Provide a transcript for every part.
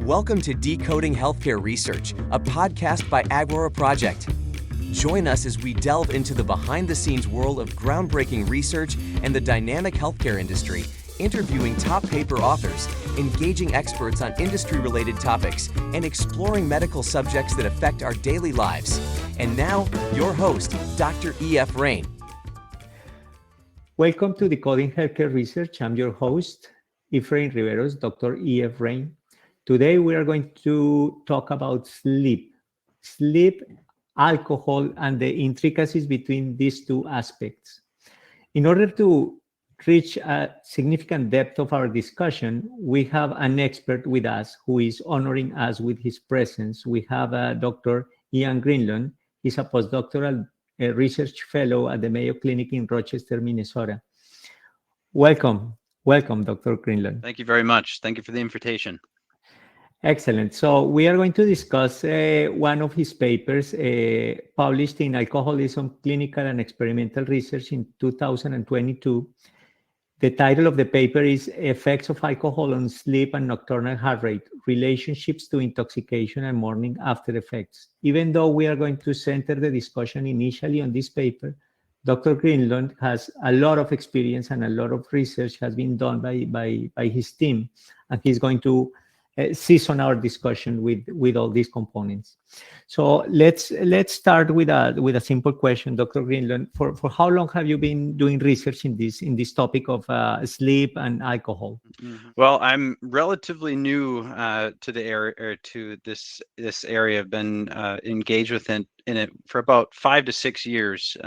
Welcome to Decoding Healthcare Research, a podcast by Agora Project. Join us as we delve into the behind-the-scenes world of groundbreaking research and the dynamic healthcare industry, interviewing top paper authors, engaging experts on industry-related topics, and exploring medical subjects that affect our daily lives. And now, your host, Dr. E.F.Rain. Welcome to Decoding Healthcare Research. I'm your host, E.F.Rain Riveros, Dr. E.F.Rain. Today, we are going to talk about sleep, alcohol, and the intricacies between these two aspects. In order to reach a significant depth of our discussion, we have an expert with us who is honoring us with his presence. We have Dr. Ian Greenlund. He's a postdoctoral research fellow at the Mayo Clinic in Rochester, Minnesota. Welcome, Dr. Greenlund. Thank you very much. Thank you for the invitation. Excellent. So we are going to discuss one of his papers published in Alcoholism, Clinical and Experimental Research in 2022. The title of the paper is Effects of Alcohol on Sleep and Nocturnal Heart Rate, Relationships to Intoxication and Morning After Effects. Even though we are going to center the discussion initially on this paper, Dr. Greenlund has a lot of experience and a lot of research has been done by his team, and he's going to season our discussion with all these components. So let's start with a simple question, Dr. Greenlund. For how long have you been doing research in this topic of sleep and alcohol? Well, I'm relatively new to the area, to this area. I've been engaged in it for about 5 to 6 years.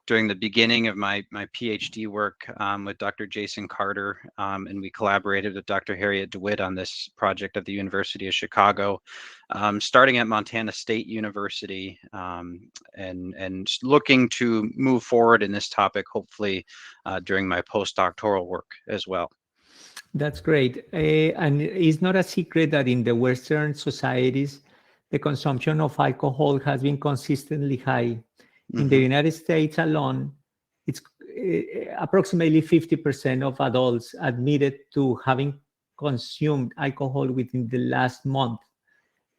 During the beginning of my PhD work with Dr. Jason Carter, and we collaborated with Dr. Harriet DeWitt on this project at the University of Chicago, starting at Montana State University, and looking to move forward in this topic, hopefully during my postdoctoral work as well. That's great. And it's not a secret that in the Western societies, the consumption of alcohol has been consistently high. In the United States alone, it's approximately 50% of adults admitted to having consumed alcohol within the last month,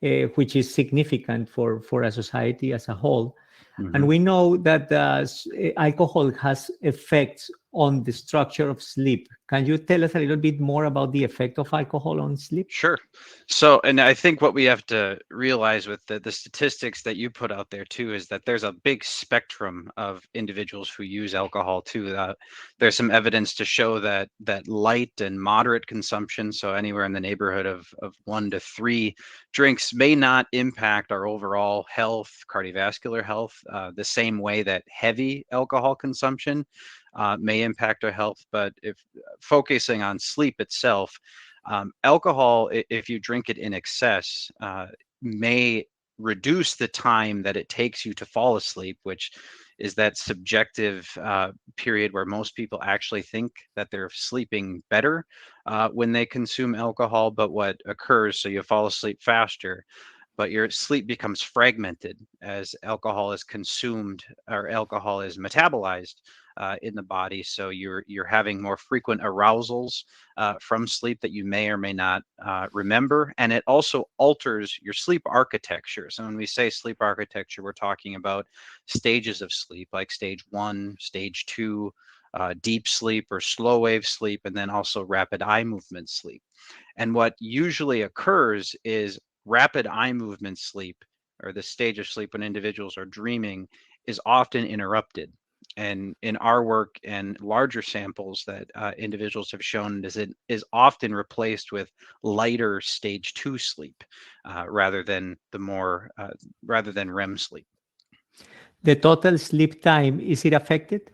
which is significant for a society as a whole. And we know that alcohol has effects on the structure of sleep. Can you tell us a little bit more about the effect of alcohol on sleep? Sure. So, and I think what we have to realize with the statistics that you put out there too, is that there's a big spectrum of individuals who use alcohol too. There's some evidence to show that light and moderate consumption, so anywhere in the neighborhood of 1 to 3 drinks, may not impact our overall health, cardiovascular health, the same way that heavy alcohol consumption may impact our health. But if focusing on sleep itself, alcohol, if you drink it in excess, may reduce the time that it takes you to fall asleep, which is that subjective period where most people actually think that they're sleeping better when they consume alcohol. But what occurs, so you fall asleep faster, but your sleep becomes fragmented as alcohol is consumed or alcohol is metabolized in the body. So you're having more frequent arousals from sleep that you may or may not remember. And it also alters your sleep architecture. So when we say sleep architecture, we're talking about stages of sleep, like stage 1, stage 2, deep sleep or slow wave sleep, and then also rapid eye movement sleep. And what usually occurs is rapid eye movement sleep, or the stage of sleep when individuals are dreaming, is often interrupted. And in our work and larger samples that individuals have shown, is often replaced with lighter stage 2 sleep rather than REM sleep. The total sleep time, is it affected?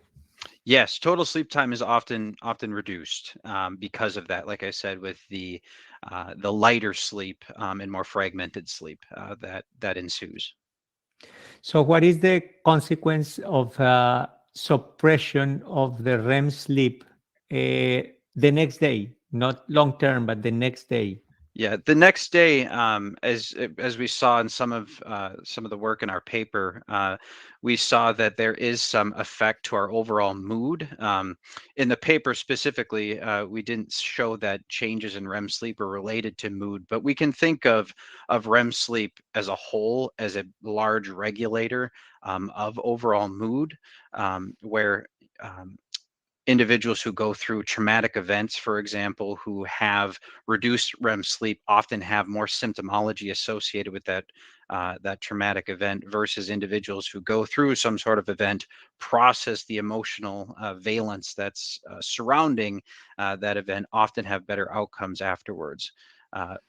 Yes, total sleep time is often reduced because of that. Like I said, with the lighter sleep and more fragmented sleep that ensues. So, what is the consequence of suppression of the REM sleep the next day? Not long term, but the next day. Yeah, the next day, as we saw in some of the work in our paper, we saw that there is some effect to our overall mood. In the paper specifically, we didn't show that changes in REM sleep are related to mood, but we can think of REM sleep as a whole as a large regulator of overall mood, where individuals who go through traumatic events, for example, who have reduced REM sleep, often have more symptomology associated with that traumatic event versus individuals who go through some sort of event, process the emotional valence that's surrounding that event, often have better outcomes afterwards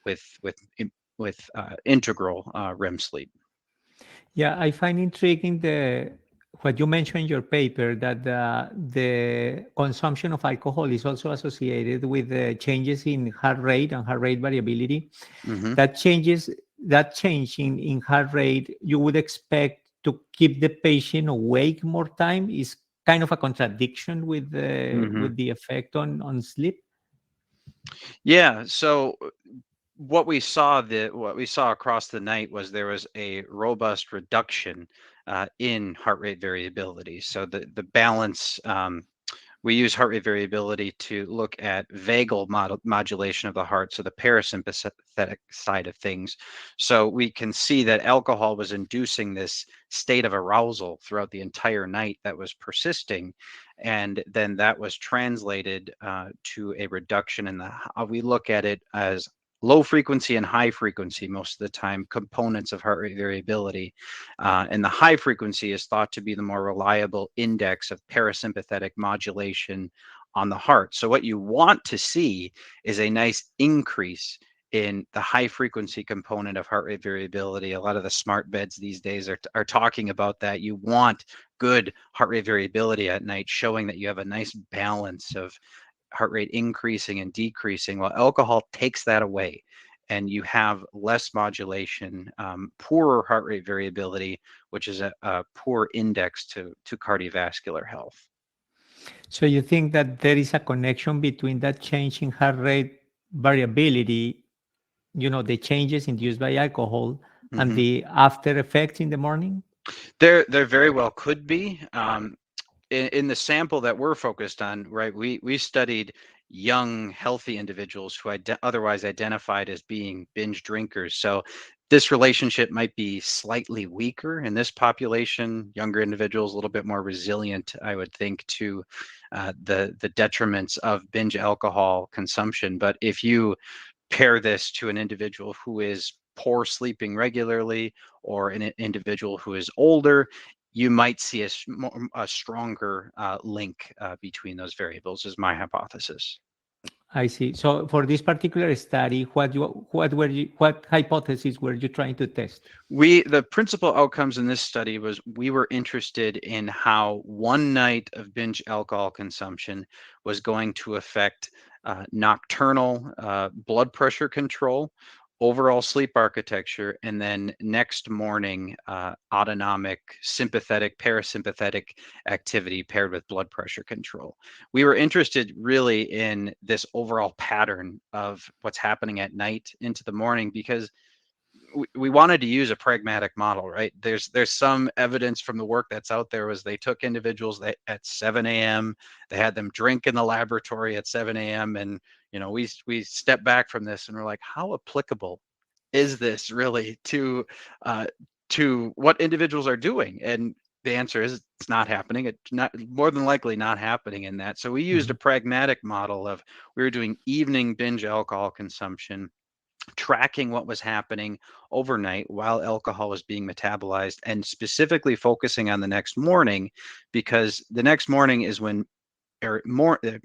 with integral REM sleep. Yeah, I find intriguing the what you mentioned in your paper that the consumption of alcohol is also associated with the changes in heart rate and heart rate variability. Hmm. That change in heart rate you would expect to keep the patient awake more time is kind of a contradiction Hmm. with the effect on sleep. Yeah. So what we saw across the night was there was a robust reduction in heart rate variability. So the balance, we use heart rate variability to look at vagal modulation of the heart, so the parasympathetic side of things. So we can see that alcohol was inducing this state of arousal throughout the entire night that was persisting, and then that was translated to a reduction in we look at it as low frequency and high frequency most of the time components of heart rate variability. And the high frequency is thought to be the more reliable index of parasympathetic modulation on the heart. So what you want to see is a nice increase in the high frequency component of heart rate variability. A lot of the smart beds these days are talking about that. You want good heart rate variability at night, showing that you have a nice balance of heart rate increasing and decreasing. Well, alcohol takes that away, and you have less modulation, poorer heart rate variability, which is a poor index to cardiovascular health. So you think that there is a connection between that change in heart rate variability, the changes induced by alcohol, and Hmm. the after effects in the morning? There very well could be. In the sample that we're focused on, right, we studied young, healthy individuals who otherwise identified as being binge drinkers. So this relationship might be slightly weaker in this population. Younger individuals, a little bit more resilient, I would think, to the detriments of binge alcohol consumption. But if you pair this to an individual who is poor sleeping regularly or an individual who is older, you might see a stronger link between those variables, is my hypothesis. I see. So for this particular study, what hypotheses were you trying to test? The principal outcomes in this study was we were interested in how one night of binge alcohol consumption was going to affect nocturnal blood pressure control, overall sleep architecture, and then next morning autonomic, sympathetic, parasympathetic activity paired with blood pressure control. We were interested really in this overall pattern of what's happening at night into the morning because we wanted to use a pragmatic model, right? There's some evidence from the work that's out there was they took individuals that at 7 a.m. they had them drink in the laboratory at 7 a.m. and we step back from this and we're like, how applicable is this really to what individuals are doing? And the answer is it's not happening. It's not more than likely not happening in that. So we used a Mhm. pragmatic model of we were doing evening binge alcohol consumption, tracking what was happening overnight while alcohol was being metabolized, and specifically focusing on the next morning because the next morning is when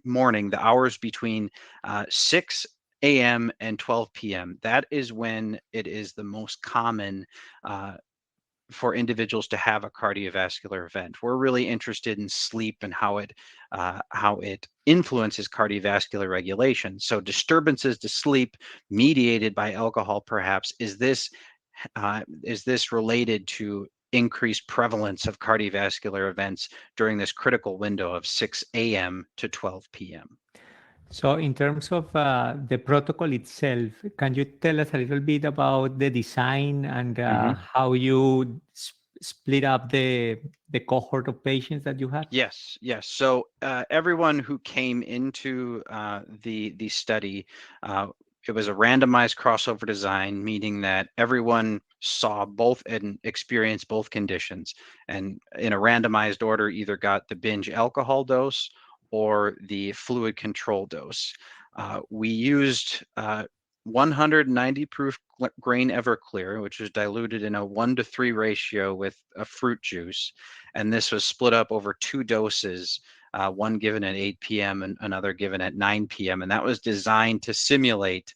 morning, the hours between 6 a.m. and 12 p.m. That is when it is the most common for individuals to have a cardiovascular event. We're really interested in sleep and how it influences cardiovascular regulation. So disturbances to sleep mediated by alcohol, perhaps, is this related to increased prevalence of cardiovascular events during this critical window of 6 a.m. to 12 p.m.? So in terms of the protocol itself, can you tell us a little bit about the design and how you split up the cohort of patients that you had? Yes, yes. So everyone who came into the study, it was a randomized crossover design, meaning that everyone saw both and experienced both conditions, and in a randomized order, either got the binge alcohol dose or the fluid control dose. We used 190 proof grain Everclear, which is diluted in a 1:3 ratio with a fruit juice. And this was split up over 2 doses, one given at 8 p.m. and another given at 9 p.m. And that was designed to simulate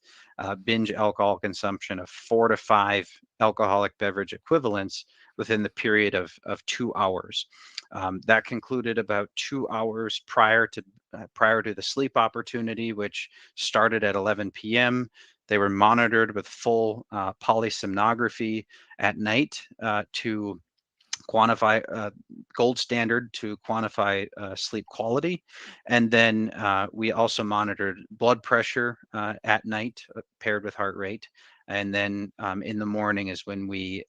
binge alcohol consumption of 4 to 5 alcoholic beverage equivalents within the period of 2 hours. That concluded about 2 hours prior to the sleep opportunity, which started at 11 p.m. They were monitored with full polysomnography at night to quantify gold standard to quantify sleep quality. And then we also monitored blood pressure at night paired with heart rate. And then in the morning is when we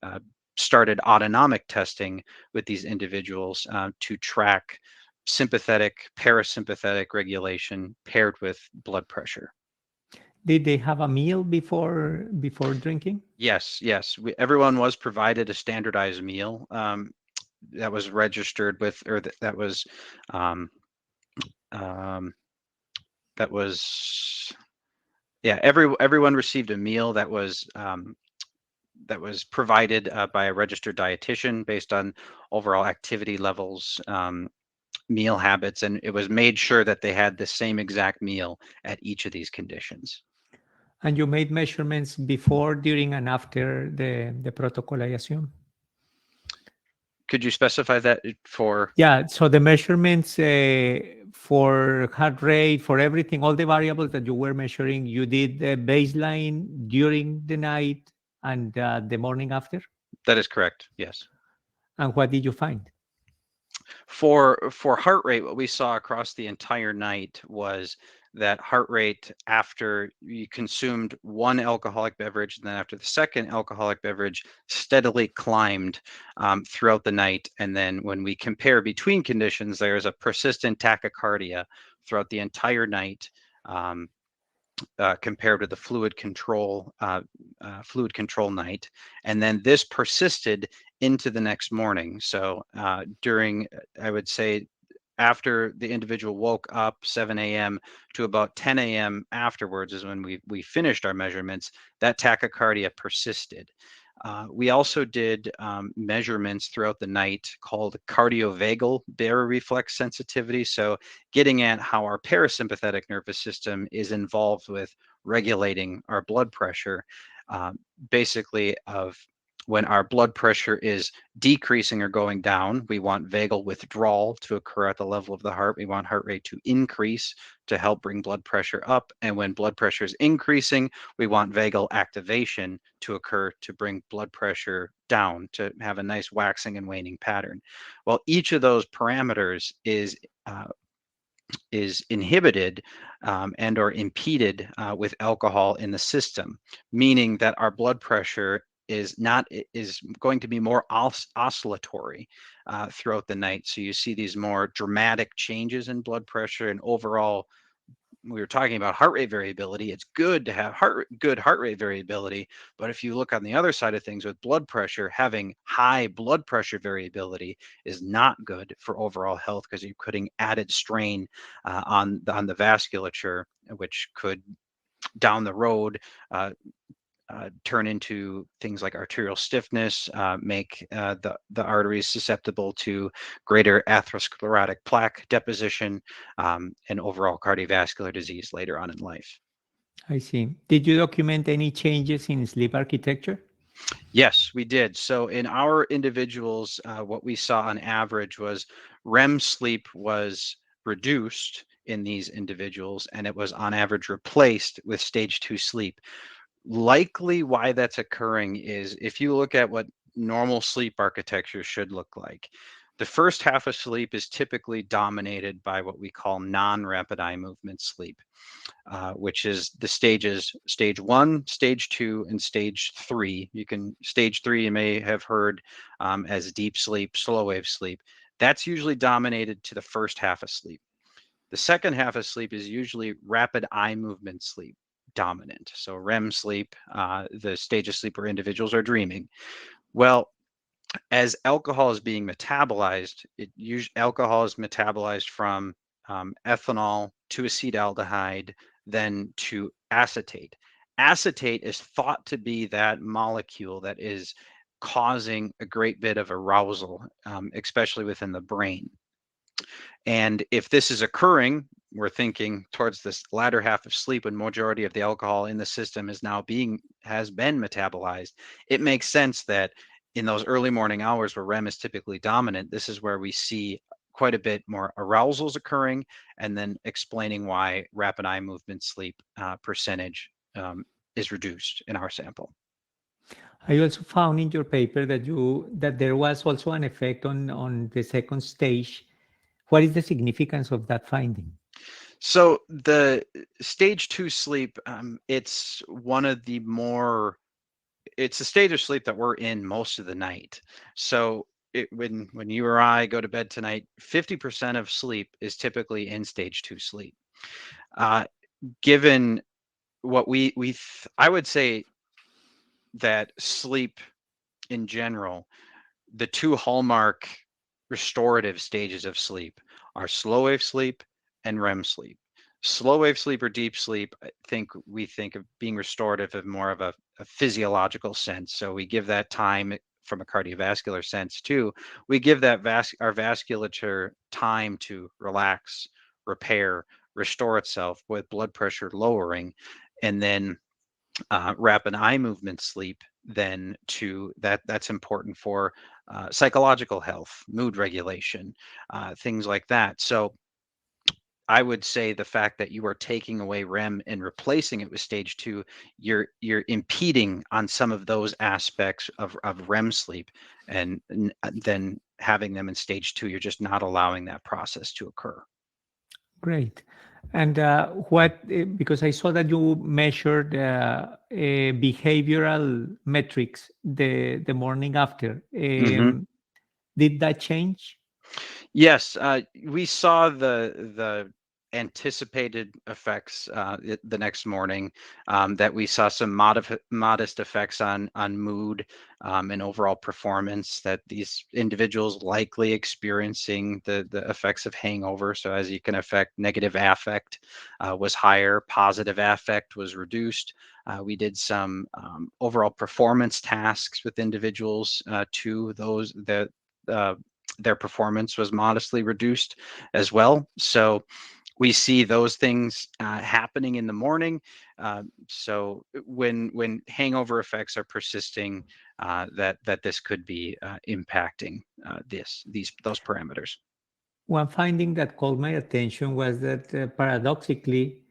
started autonomic testing with these individuals to track sympathetic, parasympathetic regulation paired with blood pressure. Did they have a meal before drinking? Yes, yes. Everyone was provided a standardized meal that was registered with, or that was, um, that was, yeah. Everyone received a meal that was provided by a registered dietitian based on overall activity levels, meal habits, and it was made sure that they had the same exact meal at each of these conditions. And you made measurements before, during, and after the protocol, I assume? Could you specify that for? Yeah, so the measurements for heart rate, for everything, all the variables that you were measuring, you did the baseline during the night and the morning after? That is correct, yes. And what did you find? For heart rate, what we saw across the entire night was that heart rate after you consumed one alcoholic beverage, and then after the second alcoholic beverage, steadily climbed throughout the night. And then when we compare between conditions, there's a persistent tachycardia throughout the entire night. Compared to the fluid control night, and then this persisted into the next morning. So during, I would say, after the individual woke up 7 a.m. to about 10 a.m. afterwards is when we finished our measurements. That tachycardia persisted. We also did measurements throughout the night called cardiovagal baroreflex sensitivity. So getting at how our parasympathetic nervous system is involved with regulating our blood pressure, basically of when our blood pressure is decreasing or going down, we want vagal withdrawal to occur at the level of the heart. We want heart rate to increase to help bring blood pressure up. And when blood pressure is increasing, we want vagal activation to occur to bring blood pressure down, to have a nice waxing and waning pattern. Well, each of those parameters is inhibited and or impeded with alcohol in the system, meaning that our blood pressure is going to be more oscillatory throughout the night. So you see these more dramatic changes in blood pressure, and overall, we were talking about heart rate variability. It's good to have good heart rate variability, but if you look on the other side of things with blood pressure, having high blood pressure variability is not good for overall health, because you're putting added strain on the vasculature, which could down the road turn into things like arterial stiffness, make the arteries susceptible to greater atherosclerotic plaque deposition, and overall cardiovascular disease later on in life. I see. Did you document any changes in sleep architecture? Yes, we did. So in our individuals, what we saw on average was REM sleep was reduced in these individuals, and it was on average replaced with stage 2 sleep. Likely why that's occurring is if you look at what normal sleep architecture should look like, The first half of sleep is typically dominated by what we call non-rapid eye movement sleep, which is the stages, stage 1, stage 2, and stage 3. Stage 3 you may have heard as deep sleep, slow wave sleep. That's usually dominated to the first half of sleep. The second half of sleep is usually rapid eye movement sleep dominant. So REM sleep, the stage of sleep where individuals are dreaming. Well, as alcohol is being metabolized, alcohol is metabolized from ethanol to acetaldehyde, then to acetate. Acetate is thought to be that molecule that is causing a great bit of arousal, especially within the brain. And if this is occurring, we're thinking towards this latter half of sleep when majority of the alcohol in the system has been metabolized. It makes sense that in those early morning hours where REM is typically dominant, this is where we see quite a bit more arousals occurring, and then explaining why rapid eye movement sleep percentage is reduced in our sample. I also found in your paper that there was also an effect on the second stage. What is the significance of that finding? So the stage 2 sleep, it's a stage of sleep that we're in most of the night. So when you or I go to bed tonight, 50% of sleep is typically in stage 2 sleep. Given what I would say that sleep in general, the two hallmark restorative stages of sleep are slow wave sleep and REM sleep. Slow wave sleep or deep sleep, we think of being restorative of more of a physiological sense. So we give that time from a cardiovascular sense too. We give that our vasculature time to relax, repair, restore itself with blood pressure lowering, and then rapid eye movement sleep then that's important for psychological health, mood regulation, things like that. So I would say the fact that you are taking away REM and replacing it with stage 2, you're impeding on some of those aspects of REM sleep, and then having them in stage 2, you're just not allowing that process to occur. Great. And because I saw that you measured behavioral metrics the morning after. Did that change? Yes, we saw the anticipated effects the next morning, that we saw some modest effects on mood and overall performance, that these individuals likely experiencing the effects of hangover. So as you can affect, negative affect was higher, positive affect was reduced. We did some overall performance tasks with individuals to those that their performance was modestly reduced as well. So we see those things happening in the morning. So when hangover effects are persisting, that this could be impacting those parameters. One finding that caught my attention was that paradoxically,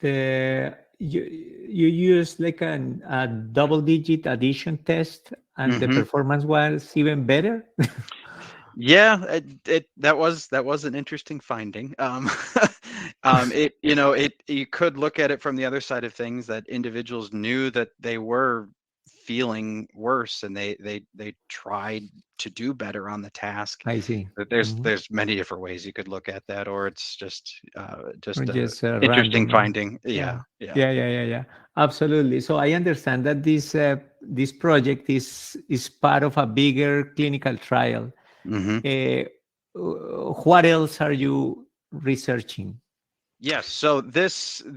you used like a double-digit addition test, and the performance was even better. Yeah, that was an interesting finding. You could look at it from the other side of things, that individuals knew that they were feeling worse, and they tried to do better on the task. I see. But there's many different ways you could look at that, or it's just Or just interesting random. finding. Yeah. Absolutely. So I understand that this project is part of a bigger clinical trial. What else are you researching? Yes. So this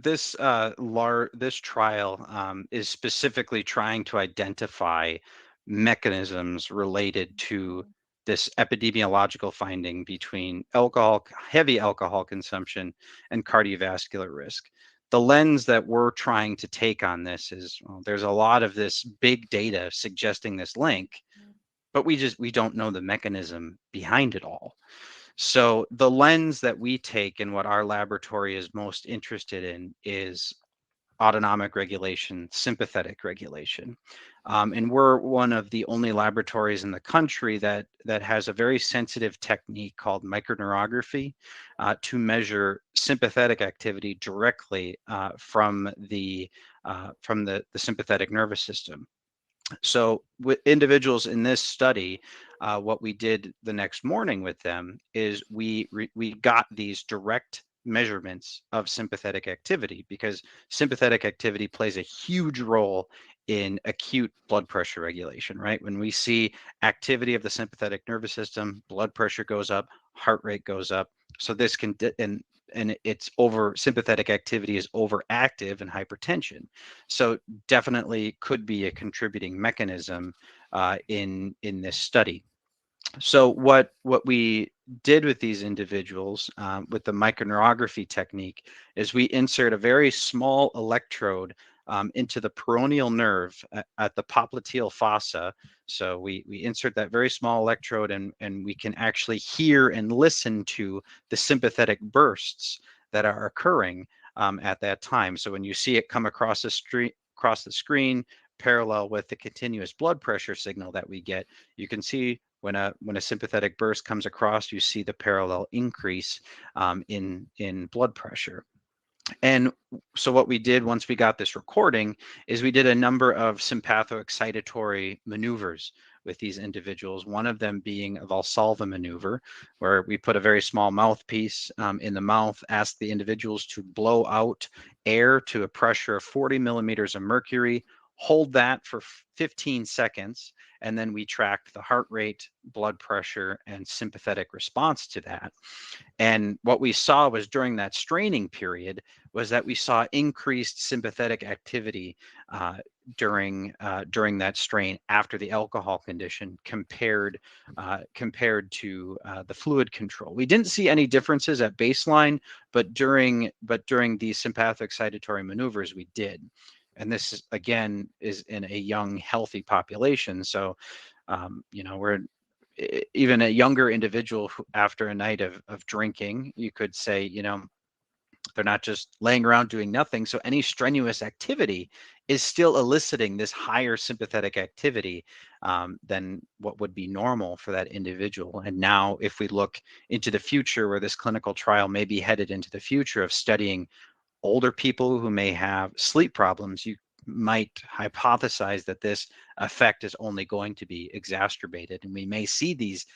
trial is specifically trying to identify mechanisms related to this epidemiological finding between heavy alcohol consumption and cardiovascular risk. The lens that we're trying to take on this is, well, there's a lot of this big data suggesting this link, but we don't know the mechanism behind it all. So the lens that we take and what our laboratory is most interested in is autonomic regulation, sympathetic regulation. And we're one of the only laboratories in the country that has a very sensitive technique called microneurography to measure sympathetic activity directly from the sympathetic nervous system. So with individuals in this study, what we did the next morning with them is we got these direct measurements of sympathetic activity, because sympathetic activity plays a huge role in acute blood pressure regulation, right? When we see activity of the sympathetic nervous system, blood pressure goes up, heart rate goes up. So this can, and it's over, sympathetic activity is overactive in hypertension. So definitely could be a contributing mechanism in this study. So what we did with these individuals with the microneurography technique is we insert a very small electrode into the peroneal nerve at the popliteal fossa. So we insert that very small electrode, and we can actually hear and listen to the sympathetic bursts that are occurring at that time. So when you see it come across the screen, parallel with the continuous blood pressure signal that we get, you can see when a sympathetic burst comes across, you see the parallel increase in blood pressure. And so what we did once we got this recording is we did a number of sympathoexcitatory maneuvers with these individuals, one of them being a Valsalva maneuver, where we put a very small mouthpiece in the mouth, asked the individuals to blow out air to a pressure of 40 millimeters of mercury, hold that for 15 seconds, and then we tracked the heart rate, blood pressure, and sympathetic response to that. And what we saw was during that straining period was that we saw increased sympathetic activity during that strain after the alcohol condition compared to the fluid control. We didn't see any differences at baseline, but during these sympathoexcitatory maneuvers we did. And this is, again, is in a young, healthy population. So, we're even a younger individual who, after a night of drinking, you could say, they're not just laying around doing nothing. So any strenuous activity is still eliciting this higher sympathetic activity than what would be normal for that individual. And now if we look into the future, where this clinical trial may be headed into the future of studying older people who may have sleep problems, you might hypothesize that this effect is only going to be exacerbated, and we may see these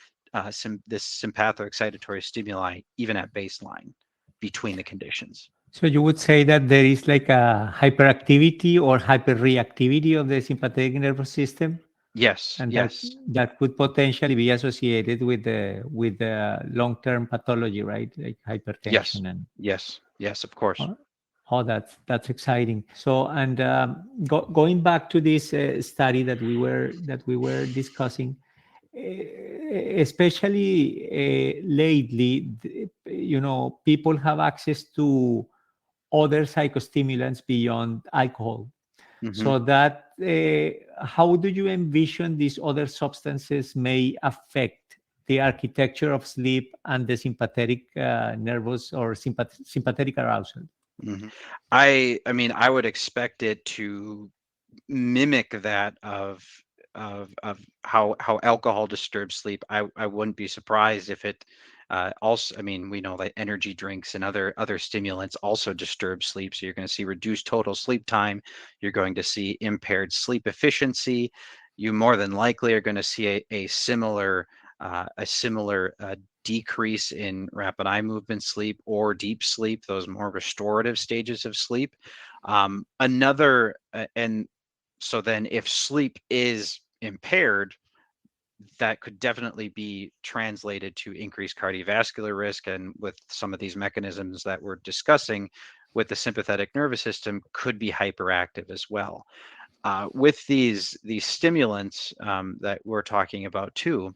this sympathoexcitatory stimuli even at baseline between the conditions. So you would say that there is like a hyperactivity or hyperreactivity of the sympathetic nervous system, Yes, and yes, that could potentially be associated with the long-term pathology, right? Like yes, hypertension and yes, of course. oh, that's exciting. So, and going back to this study that we were discussing, especially lately, people have access to other psychostimulants beyond alcohol. Mm-hmm. So that how do you envision these other substances may affect the architecture of sleep and the sympathetic nervous or sympathetic arousal? Mm-hmm. I mean, I would expect it to mimic that of how alcohol disturbs sleep. I wouldn't be surprised if it also, I mean, we know that energy drinks and other stimulants also disturb sleep. So you're going to see reduced total sleep time. You're going to see impaired sleep efficiency. You more than likely are going to see a similar decrease in rapid eye movement sleep or deep sleep, those more restorative stages of sleep. And so then if sleep is impaired, that could definitely be translated to increased cardiovascular risk. And with some of these mechanisms that we're discussing with the sympathetic nervous system, could be hyperactive as well. With these stimulants that we're talking about too,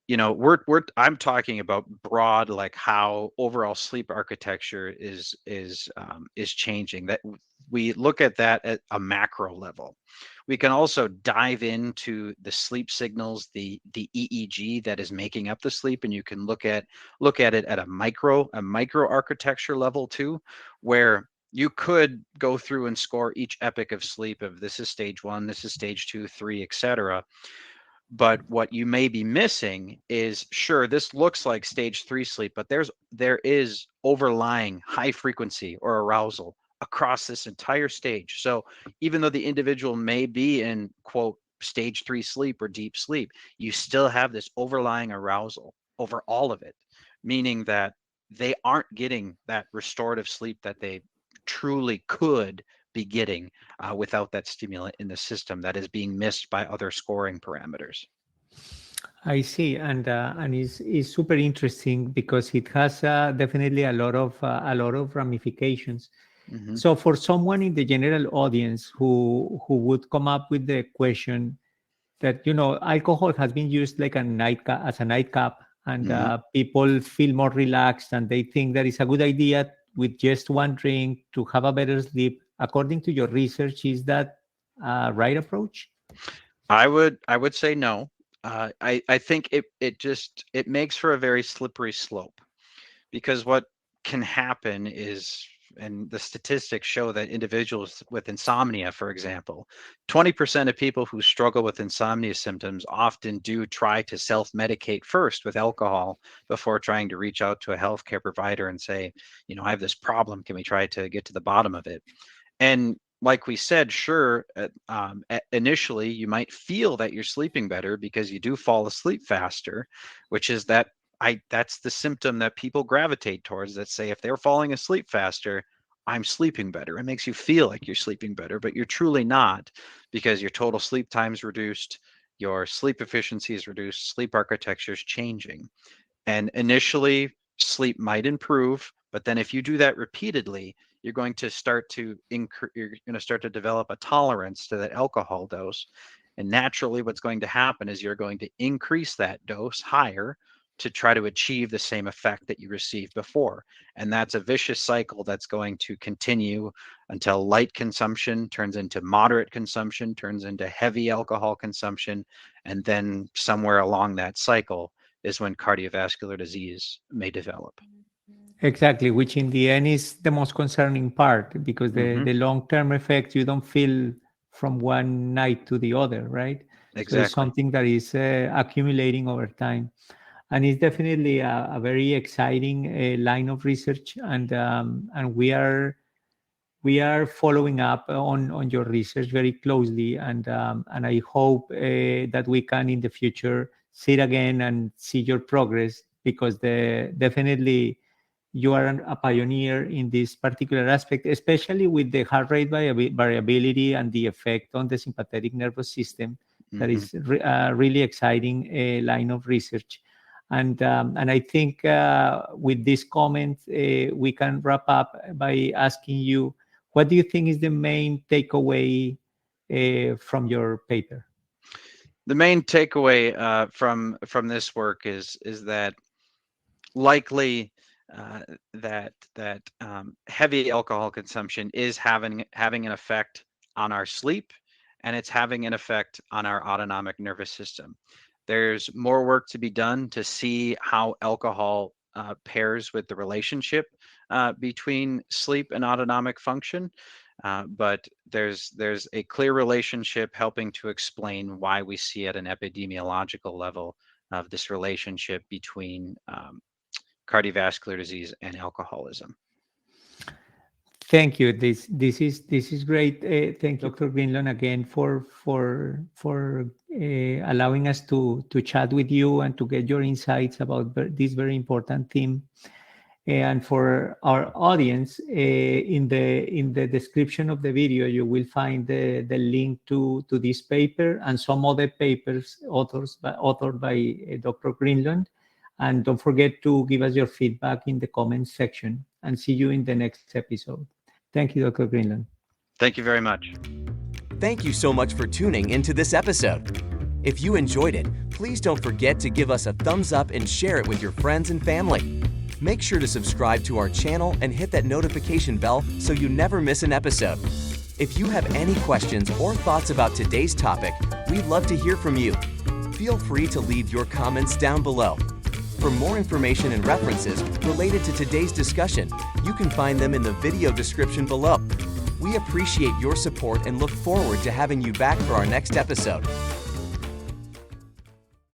I'm talking about broad, like how overall sleep architecture is changing. That we look at that at a macro level. We can also dive into the sleep signals, the EEG that is making up the sleep, and you can look at it at a micro architecture level too, where you could go through and score each epoch of sleep of this is stage 1, this is stage 2, 3, etc. But what you may be missing is, sure, this looks like stage 3 sleep, but there is overlying high frequency or arousal across this entire stage. So even though the individual may be in, quote, stage 3 sleep or deep sleep, you still have this overlying arousal over all of it, meaning that they aren't getting that restorative sleep that they truly could be getting without that stimulant in the system that is being missed by other scoring parameters. I see, and it's super interesting because it has definitely a lot of ramifications. Mm-hmm. So for someone in the general audience who would come up with the question that, you know, alcohol has been used like as a nightcap, and people feel more relaxed and they think that it's a good idea with just one drink to have a better sleep. According to your research, is that a right approach? I would say no. I think it makes for a very slippery slope, because what can happen is, and the statistics show that individuals with insomnia, for example, 20% of people who struggle with insomnia symptoms often do try to self-medicate first with alcohol before trying to reach out to a healthcare provider and say, you know, I have this problem. Can we try to get to the bottom of it? And like we said, sure, initially you might feel that you're sleeping better because you do fall asleep faster, which is that's the symptom that people gravitate towards, that say if they're falling asleep faster, I'm sleeping better. It makes you feel like you're sleeping better, but you're truly not, because your total sleep time is reduced, your sleep efficiency is reduced, sleep architecture is changing. And initially, sleep might improve, but then if you do that repeatedly, you're going to start to develop a tolerance to that alcohol dose. And naturally, what's going to happen is you're going to increase that dose higher to try to achieve the same effect that you received before. And that's a vicious cycle that's going to continue until light consumption turns into moderate consumption, turns into heavy alcohol consumption, and then somewhere along that cycle is when cardiovascular disease may develop. Exactly, which in the end is the most concerning part, because the long-term effect you don't feel from one night to the other, right? Exactly. So it's something that is accumulating over time. And it's definitely a very exciting line of research, and we are following up on your research very closely, and I hope that we can in the future sit again and see your progress, because definitely you are a pioneer in this particular aspect, especially with the heart rate variability and the effect on the sympathetic nervous system. That is really exciting line of research. And I think with this comment, we can wrap up by asking you, what do you think is the main takeaway from your paper? The main takeaway from this work is that likely that heavy alcohol consumption is having an effect on our sleep, and it's having an effect on our autonomic nervous system. There's more work to be done to see how alcohol pairs with the relationship between sleep and autonomic function. But there's a clear relationship helping to explain why we see at an epidemiological level of this relationship between cardiovascular disease and alcoholism. Thank you. This is great. Thank you, Dr. Greenlund, again for allowing us to chat with you and to get your insights about this very important theme. And for our audience, in the description of the video, you will find the link to this paper and some other papers authored by Dr. Greenlund. And don't forget to give us your feedback in the comments section, and see you in the next episode. Thank you, Dr. Greenlund. Thank you very much. Thank you so much for tuning into this episode. If you enjoyed it, please don't forget to give us a thumbs up and share it with your friends and family. Make sure to subscribe to our channel and hit that notification bell so you never miss an episode. If you have any questions or thoughts about today's topic, we'd love to hear from you. Feel free to leave your comments down below. For more information and references related to today's discussion, you can find them in the video description below. We appreciate your support and look forward to having you back for our next episode.